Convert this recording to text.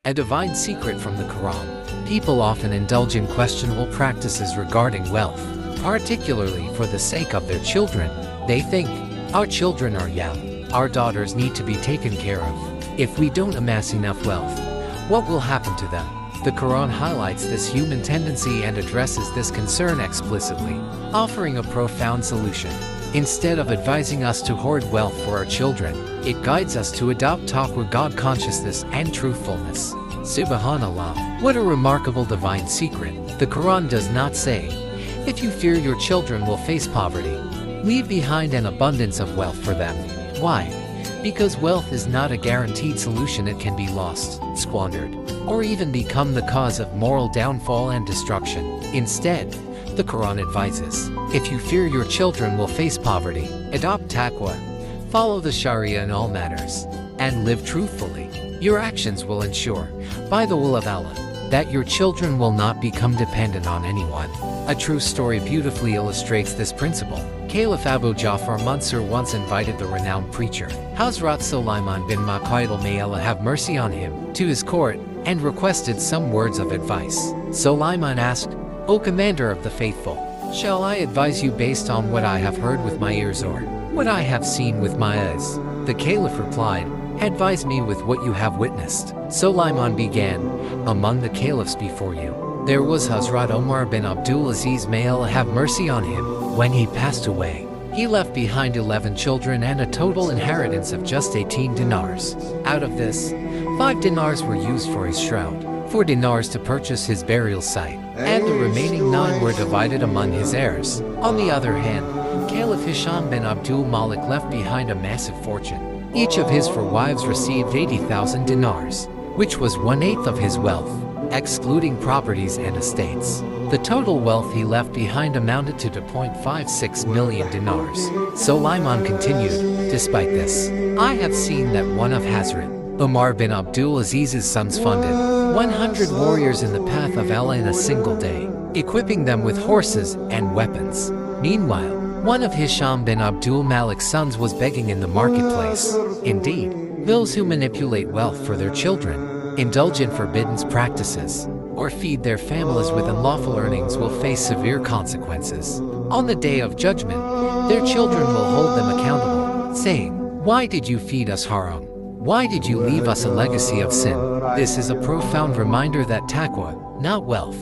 A divine secret from the Quran. People often indulge in questionable practices regarding wealth, particularly for the sake of their children. They think, our children are young, our daughters need to be taken care of. If we don't amass enough wealth, what will happen to them? The Quran highlights this human tendency and addresses this concern explicitly, offering a profound solution. Instead of advising us to hoard wealth for our children, it guides us to adopt taqwa, God consciousness, and truthfulness. Subhanallah, what a remarkable divine secret. The Quran does not say, if you fear your children will face poverty, leave behind an abundance of wealth for them. Why? Because wealth is not a guaranteed solution. It can be lost, squandered, or even become the cause of moral downfall and destruction. Instead, the Quran advises, if you fear your children will face poverty, adopt taqwa, follow the Sharia in all matters, and live truthfully. Your actions will ensure, by the will of Allah, that your children will not become dependent on anyone. A true story beautifully illustrates this principle. Caliph Abu Ja'far Mansur once invited the renowned preacher, Hazrat Sulaiman bin Maqaidil, may Allah have mercy on him, to his court, and requested some words of advice. Sulaiman asked, O Commander of the Faithful, shall I advise you based on what I have heard with my ears or what I have seen with my eyes? The Caliph replied, advise me with what you have witnessed. Sulaiman began, among the caliphs before you, there was Hazrat Omar bin Abdul Aziz, may Allah have mercy on him. When he passed away, he left behind 11 children and a total inheritance of just 18 dinars. Out of this, 5 dinars were used for his shroud, 4 dinars to purchase his burial site, and the remaining 9 were divided among his heirs. On the other hand, Caliph Hisham bin Abdul Malik left behind a massive fortune. Each of his 4 wives received 80,000 dinars, which was 1/8 of his wealth, excluding properties and estates. The total wealth he left behind amounted to 2.56 million dinars. Sulaiman continued, despite this, I have seen that one of Hazrat Umar bin Abdul Aziz's sons funded 100 warriors in the path of Allah in a single day, equipping them with horses and weapons. Meanwhile, one of Hisham bin Abdul Malik's sons was begging in the marketplace. Indeed, those who manipulate wealth for their children, indulge in forbidden practices, or feed their families with unlawful earnings will face severe consequences. On the day of judgment, their children will hold them accountable, saying, why did you feed us haram? Why did you leave us a legacy of sin? This is a profound reminder that taqwa, not wealth,